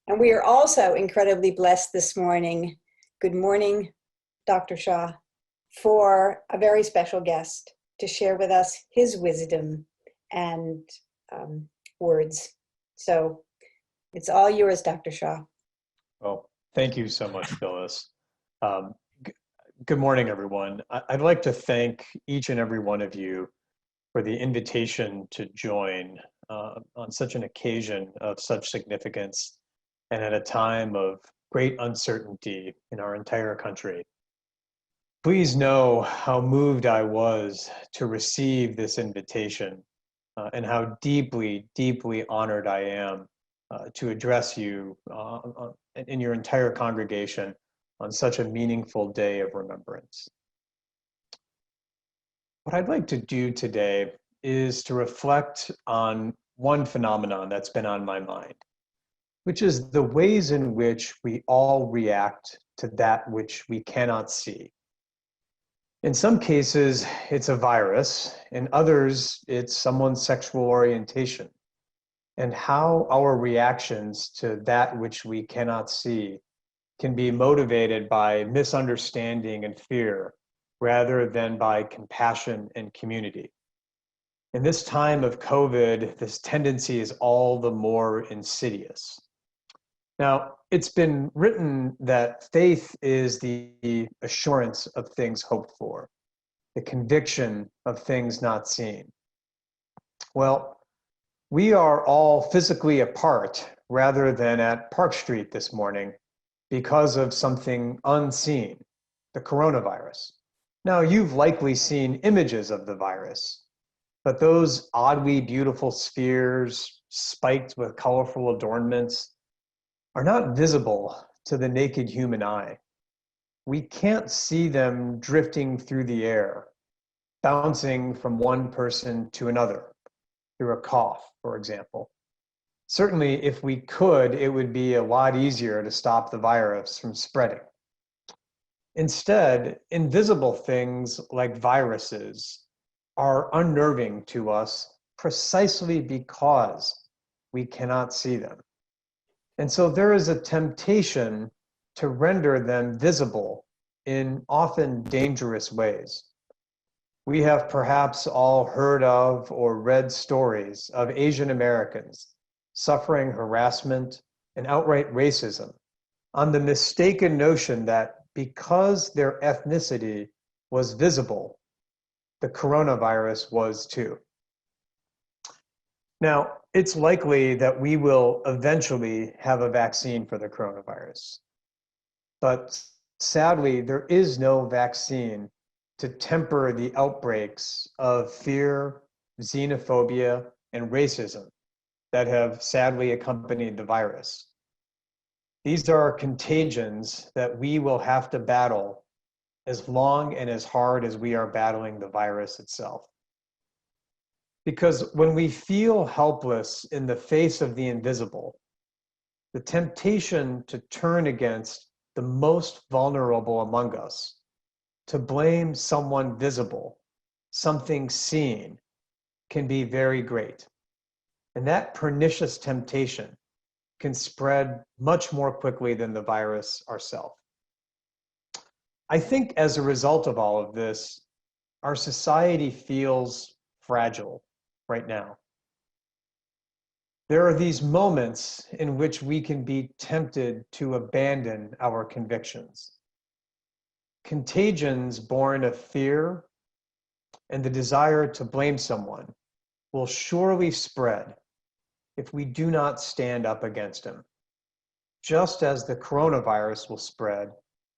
And we are also incredibly blessed this morning. Good morning, Dr. Shah, for a very special guest to share with us his wisdom and words. So it's all yours, Dr. Shah. Well, thank you so much, Phyllis. Good morning, everyone. I'd like to thank each and every one of you for the invitation to join on such an occasion of such significance and at a time of great uncertainty in our entire country. Please know how moved I was to receive this invitation and how deeply, deeply honored I am to address you in your entire congregation on such a meaningful day of remembrance. What I'd like to do today is to reflect on one phenomenon that's been on my mind, which is the ways in which we all react to that which we cannot see. In some cases, it's a virus. In others, it's someone's sexual orientation. And how our reactions to that which we cannot see can be motivated by misunderstanding and fear rather than by compassion and community. In this time of COVID, this tendency is all the more insidious. Now, it's been written that faith is the assurance of things hoped for, the conviction of things not seen. Well, we are all physically apart rather than at Park Street this morning because of something unseen, the coronavirus. Now, you've likely seen images of the virus, but those oddly beautiful spheres spiked with colorful adornments are not visible to the naked human eye. We can't see them drifting through the air, bouncing from one person to another through a cough, for example. Certainly, if we could, it would be a lot easier to stop the virus from spreading. Instead, invisible things like viruses are unnerving to us precisely because we cannot see them. And so there is a temptation to render them visible in often dangerous ways. We have perhaps all heard of or read stories of Asian Americans suffering harassment and outright racism on the mistaken notion that because their ethnicity was visible, the coronavirus was too. Now, it's likely that we will eventually have a vaccine for the coronavirus. But sadly, there is no vaccine to temper the outbreaks of fear, xenophobia, and racism that have sadly accompanied the virus. These are contagions that we will have to battle as long and as hard as we are battling the virus itself. Because when we feel helpless in the face of the invisible, the temptation to turn against the most vulnerable among us, to blame someone visible, something seen, can be very great. And that pernicious temptation can spread much more quickly than the virus ourselves. I think as a result of all of this, our society feels fragile right now. There are these moments in which we can be tempted to abandon our convictions. Contagions born of fear and the desire to blame someone will surely spread if we do not stand up against them, just as the coronavirus will spread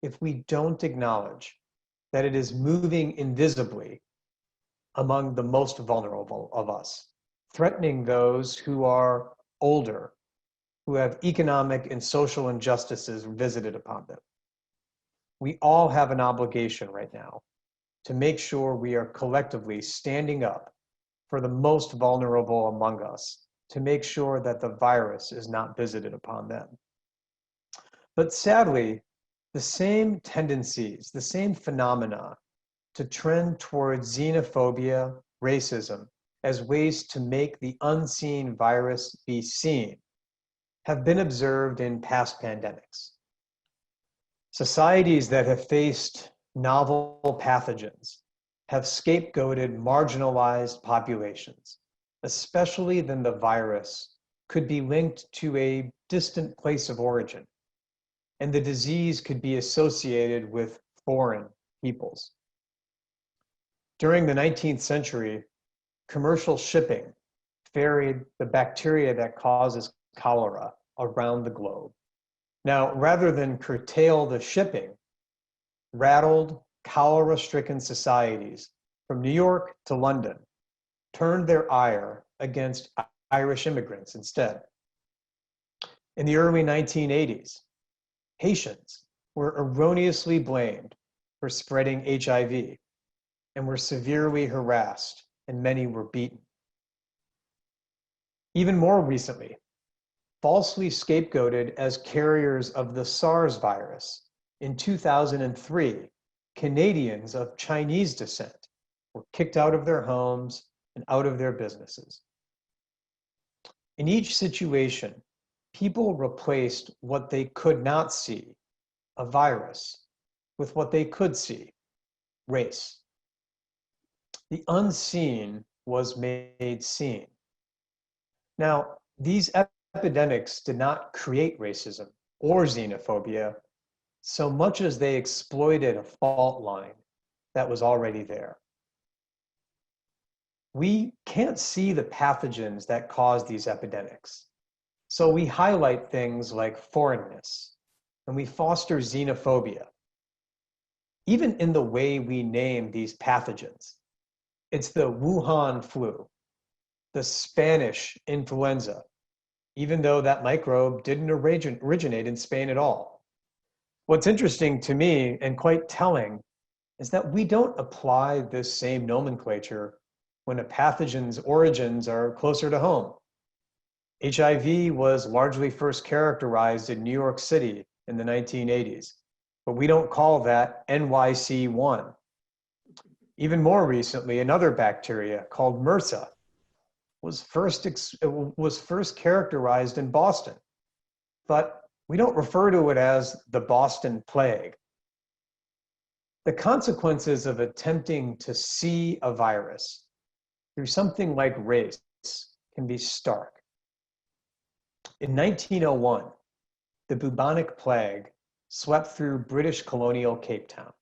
if we don't acknowledge that it is moving invisibly among the most vulnerable of us, threatening those who are older, who have economic and social injustices visited upon them. We all have an obligation right now to make sure we are collectively standing up for the most vulnerable among us, to make sure that the virus is not visited upon them. But sadly, the same tendencies, the same phenomena to trend towards xenophobia, racism, as ways to make the unseen virus be seen, have been observed in past pandemics. Societies that have faced novel pathogens have scapegoated marginalized populations, especially when the virus could be linked to a distant place of origin, and the disease could be associated with foreign peoples. During the 19th century, commercial shipping ferried the bacteria that causes cholera around the globe. Now, rather than curtail the shipping, rattled, cholera-stricken societies from New York to London turned their ire against Irish immigrants instead. In the early 1980s, Haitians were erroneously blamed for spreading HIV and were severely harassed, and many were beaten. Even more recently, falsely scapegoated as carriers of the SARS virus, in 2003, Canadians of Chinese descent were kicked out of their homes and out of their businesses. In each situation, people replaced what they could not see, a virus, with what they could see, race. The unseen was made seen. Now, these epidemics did not create racism or xenophobia so much as they exploited a fault line that was already there. We can't see the pathogens that cause these epidemics, so we highlight things like foreignness, and we foster xenophobia. Even in the way we name these pathogens, it's the Wuhan flu, the Spanish influenza, even though that microbe didn't originate in Spain at all. What's interesting to me and quite telling is that we don't apply this same nomenclature when a pathogen's origins are closer to home. HIV was largely first characterized in New York City in the 1980s, but we don't call that NYC1. Even more recently, another bacteria called MRSA was first characterized in Boston, but we don't refer to it as the Boston Plague. The consequences of attempting to see a virus through something like race can be stark. In 1901, the bubonic plague swept through British colonial Cape Town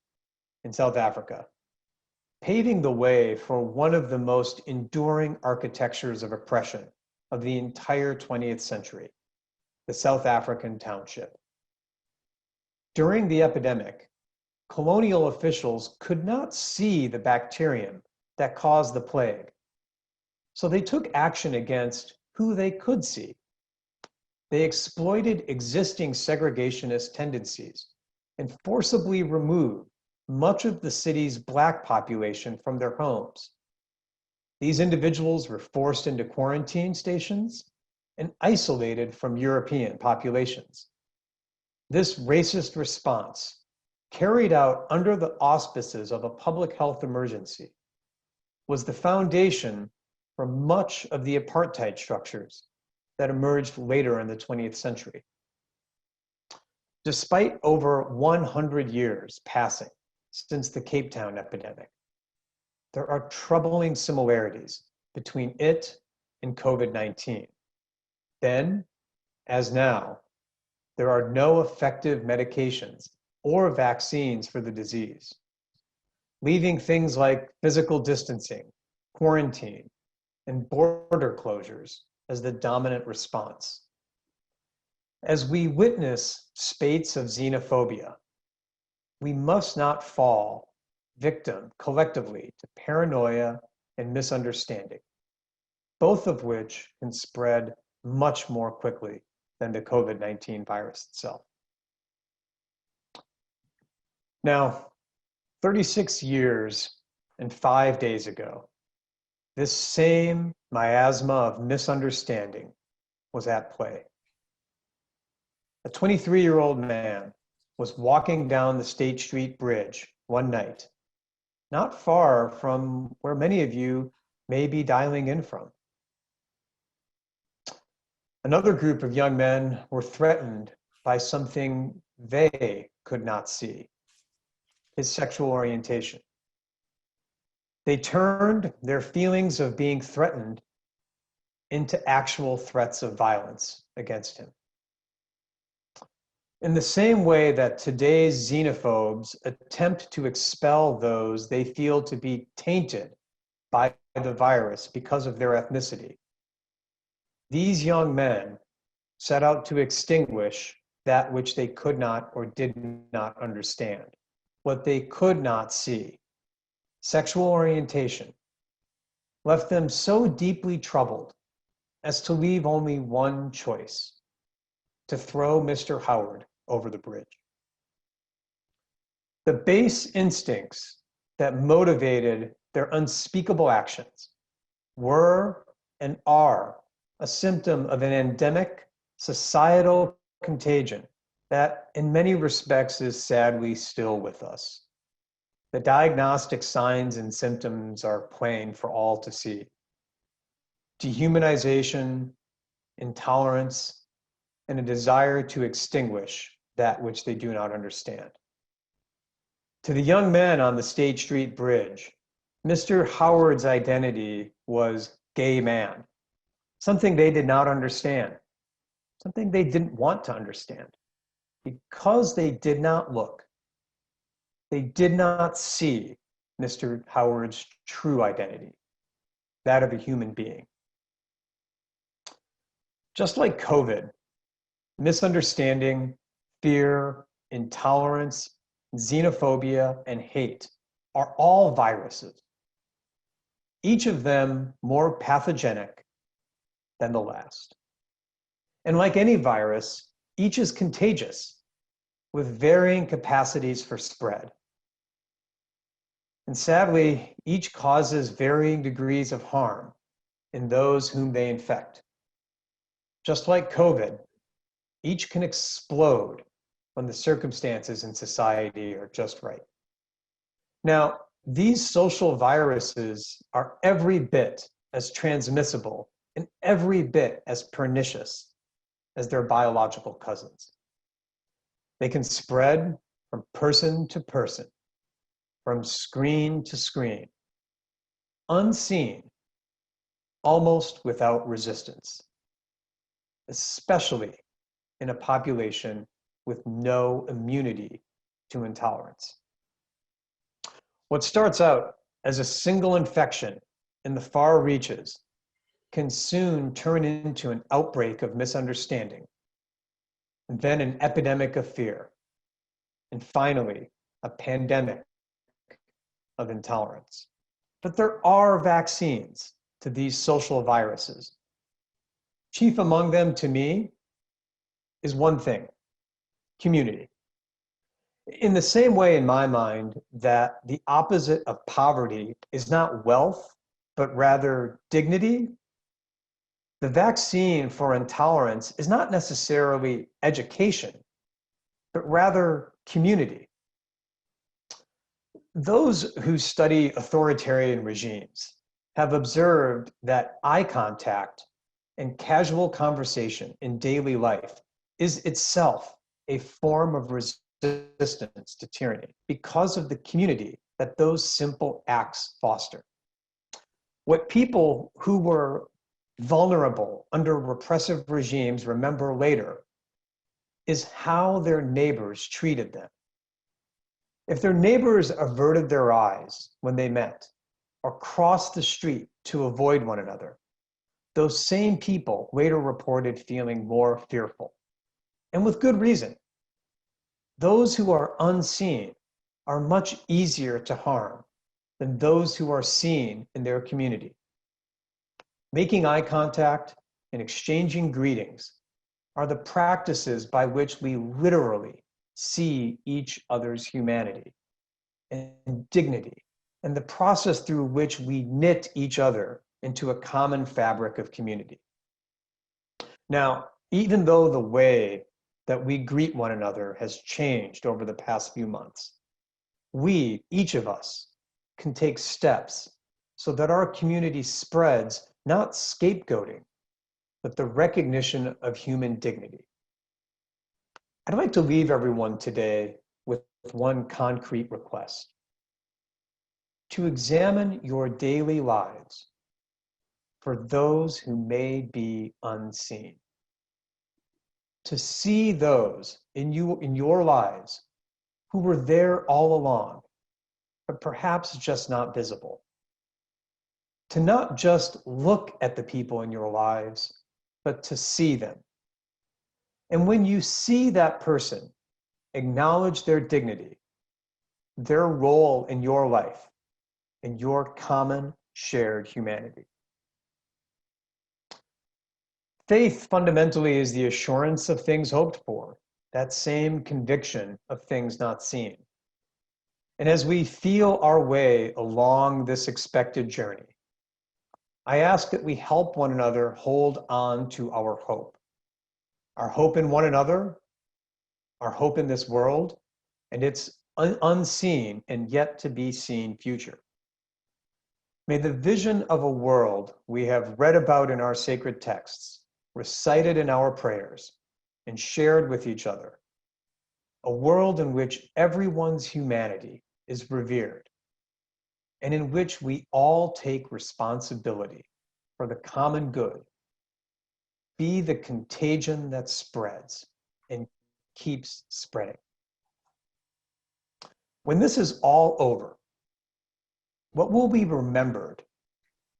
in South Africa, paving the way for one of the most enduring architectures of oppression of the entire 20th century, the South African township. During the epidemic, colonial officials could not see the bacterium that caused the plague, so they took action against who they could see. They exploited existing segregationist tendencies and forcibly removed much of the city's Black population from their homes. These individuals were forced into quarantine stations and isolated from European populations. This racist response, carried out under the auspices of a public health emergency, was the foundation for much of the apartheid structures that emerged later in the 20th century. Despite over 100 years passing since the Cape Town epidemic, there are troubling similarities between it and COVID-19. Then, as now, there are no effective medications or vaccines for the disease, leaving things like physical distancing, quarantine, and border closures as the dominant response. As we witness spates of xenophobia, we must not fall victim collectively to paranoia and misunderstanding, both of which can spread much more quickly than the COVID-19 virus itself. Now, 36 years and 5 days ago, this same miasma of misunderstanding was at play. A 23-year-old man was walking down the State Street Bridge one night, not far from where many of you may be dialing in from. Another group of young men were threatened by something they could not see: his sexual orientation. They turned their feelings of being threatened into actual threats of violence against him. In the same way that today's xenophobes attempt to expel those they feel to be tainted by the virus because of their ethnicity, these young men set out to extinguish that which they could not or did not understand, what they could not see. Sexual orientation left them so deeply troubled as to leave only one choice: to throw Mr. Howard over the bridge. The base instincts that motivated their unspeakable actions were and are a symptom of an endemic societal contagion that in many respects is sadly still with us. The diagnostic signs and symptoms are plain for all to see: dehumanization, intolerance, and a desire to extinguish that which they do not understand. To the young men on the State Street Bridge, Mr. Howard's identity was gay man, something they did not understand, something they didn't want to understand, because they did not look. They did not see Mr. Howard's true identity, that of a human being. Just like COVID, misunderstanding, fear, intolerance, xenophobia, and hate are all viruses, each of them more pathogenic than the last. And like any virus, each is contagious with varying capacities for spread. And sadly, each causes varying degrees of harm in those whom they infect. Just like COVID, each can explode when the circumstances in society are just right. Now, these social viruses are every bit as transmissible and every bit as pernicious as their biological cousins. They can spread from person to person, from screen to screen, unseen, almost without resistance, especially in a population with no immunity to intolerance. What starts out as a single infection in the far reaches can soon turn into an outbreak of misunderstanding, and then an epidemic of fear, and finally, a pandemic of intolerance. But there are vaccines to these social viruses. Chief among them, to me, is one thing: community. In the same way, in my mind, that the opposite of poverty is not wealth, but rather dignity, the vaccine for intolerance is not necessarily education, but rather community. Those who study authoritarian regimes have observed that eye contact and casual conversation in daily life is itself a form of resistance to tyranny because of the community that those simple acts foster. What people who were vulnerable under repressive regimes remember later is how their neighbors treated them. If their neighbors averted their eyes when they met or crossed the street to avoid one another, those same people later reported feeling more fearful, and with good reason. Those who are unseen are much easier to harm than those who are seen in their community. Making eye contact and exchanging greetings are the practices by which we literally see each other's humanity and dignity, and the process through which we knit each other into a common fabric of community. Now, even though the way that we greet one another has changed over the past few months, we, each of us, can take steps so that our community spreads not scapegoating, but the recognition of human dignity. I'd like to leave everyone today with one concrete request: to examine your daily lives for those who may be unseen. To see those in your lives who were there all along, but perhaps just not visible. To not just look at the people in your lives, but to see them. And when you see that person, acknowledge their dignity, their role in your life, in your common shared humanity. Faith fundamentally is the assurance of things hoped for, that same conviction of things not seen. And as we feel our way along this expected journey, I ask that we help one another hold on to our hope in one another, our hope in this world, and its unseen and yet to be seen future. May the vision of a world we have read about in our sacred texts, recited in our prayers, and shared with each other, a world in which everyone's humanity is revered, and in which we all take responsibility for the common good, be the contagion that spreads and keeps spreading. When this is all over, what will be remembered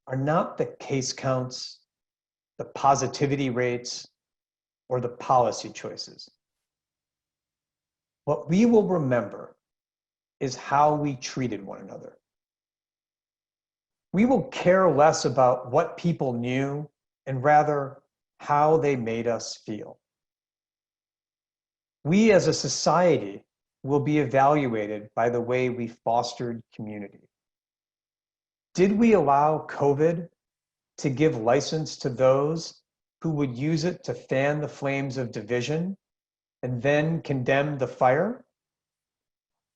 are not the case counts, the positivity rates, or the policy choices. What we will remember is how we treated one another. We will care less about what people knew and rather how they made us feel. We as a society will be evaluated by the way we fostered community. Did we allow COVID to give license to those who would use it to fan the flames of division and then condemn the fire?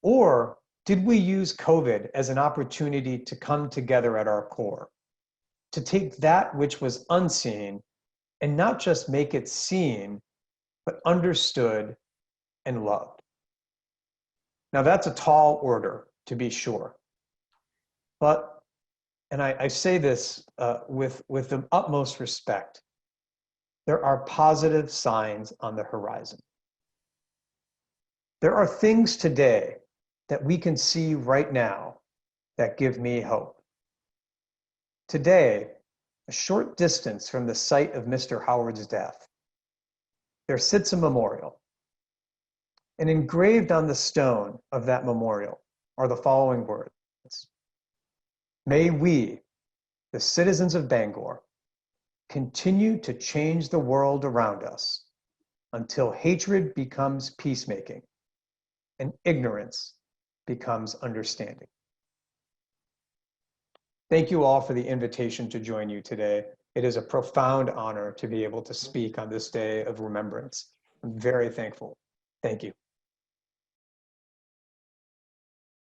Or did we use COVID as an opportunity to come together at our core, to take that which was unseen and not just make it seen, but understood and loved? Now that's a tall order, to be sure. But, and I say this with the utmost respect, there are positive signs on the horizon. There are things today that we can see right now that give me hope. Today, a short distance from the site of Mr. Howard's death, there sits a memorial. And engraved on the stone of that memorial are the following words: "May we, the citizens of Bangor, continue to change the world around us until hatred becomes peacemaking and ignorance becomes understanding." Thank you all for the invitation to join you today. It is a profound honor to be able to speak on this day of remembrance. I'm very thankful. Thank you.